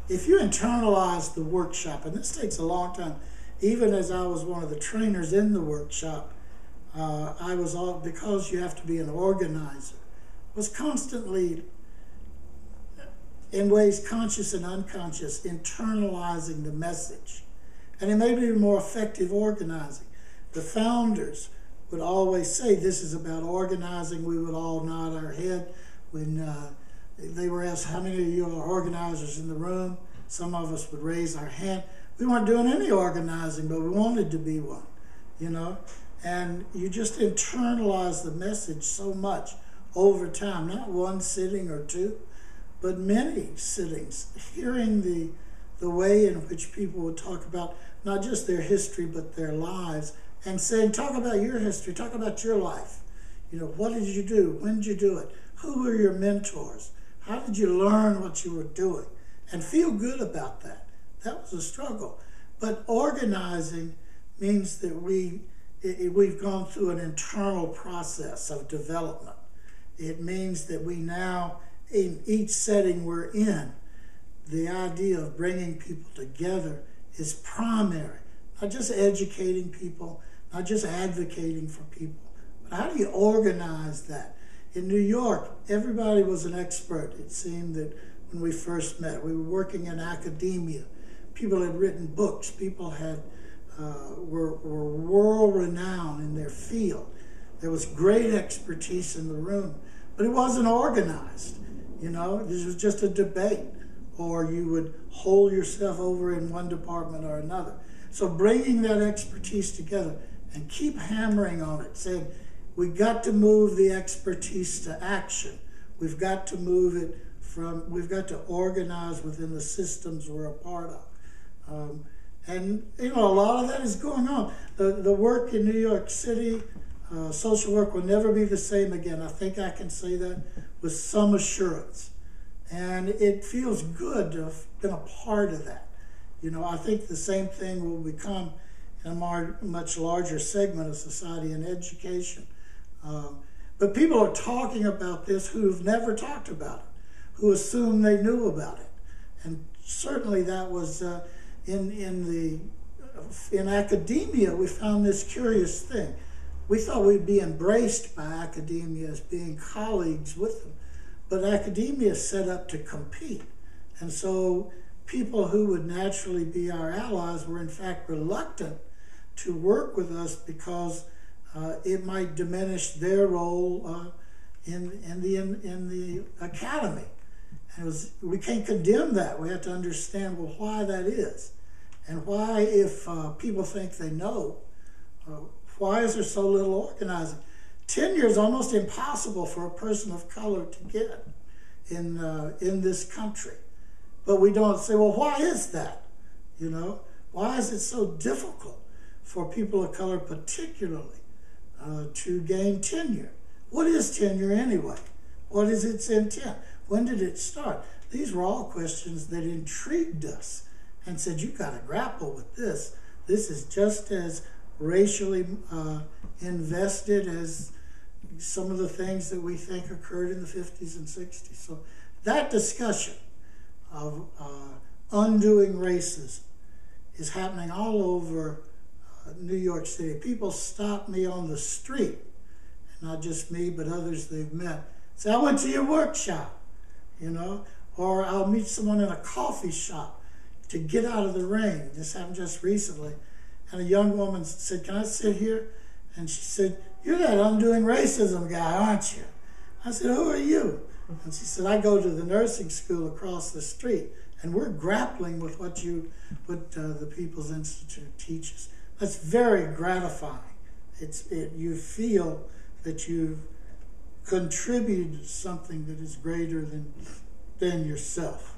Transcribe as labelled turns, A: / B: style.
A: if you internalize the workshop, and this takes a long time, even as I was one of the trainers in the workshop, I was all, because you have to be an organizer, was constantly, in ways conscious and unconscious, internalizing the message. And it made me more effective organizing. The founders would always say, this is about organizing. We would all nod our head when they were asked, how many of you are organizers in the room? Some of us would raise our hand. We weren't doing any organizing, but we wanted to be one, you know? And you just internalize the message so much over time, not one sitting or two, but many sittings, hearing the way in which people would talk about not just their history, but their lives, and saying, talk about your history, talk about your life. You know, what did you do? When did you do it? Who were your mentors? How did you learn what you were doing? And feel good about that. That was a struggle. But organizing means that we've gone through an internal process of development. It means that we now, in each setting we're in, the idea of bringing people together is primary. Not just educating people, not just advocating for people, but how do you organize that? In New York, everybody was an expert. It seemed that when we first met, we were working in academia. People had written books. People had were world-renowned in their field. There was great expertise in the room, but it wasn't organized. You know, this was just a debate, or you would hold yourself over in one department or another. So bringing that expertise together and keep hammering on it, saying, we've got to move the expertise to action. We've got to move it from, we've got to organize within the systems we're a part of. And, you know, a lot of that is going on. The work in New York City, social work will never be the same again. I think I can say that with some assurance. And it feels good to have been a part of that. You know, I think the same thing will become in a much larger segment of society in education. But people are talking about this who've never talked about it, who assume they knew about it. And certainly that was in academia, we found this curious thing. We thought we'd be embraced by academia as being colleagues with them, but academia is set up to compete. And so people who would naturally be our allies were in fact reluctant to work with us because it might diminish their role in the academy. And we can't condemn that. We have to understand, well, why that is. And why, if people think they know, why is there so little organizing? Tenure is almost impossible for a person of color to get in this country. But we don't say, well, why is that? You know, why is it so difficult for people of color particularly to gain tenure? What is tenure anyway? What is its intent? When did it start? These were all questions that intrigued us and said, you've got to grapple with this. This is just as racially invested as some of the things that we think occurred in the 50s and 60s. So that discussion of undoing racism is happening all over New York City. People stop me on the street, and not just me, but others they've met. Say, I went to your workshop, you know, or I'll meet someone in a coffee shop to get out of the rain. This happened just recently. And a young woman said, can I sit here? And she said, you're that undoing racism guy, aren't you? I said, who are you? And she said, I go to the nursing school across the street, and we're grappling with what the People's Institute teaches. That's very gratifying. You feel that you've contributed to something that is greater than yourself.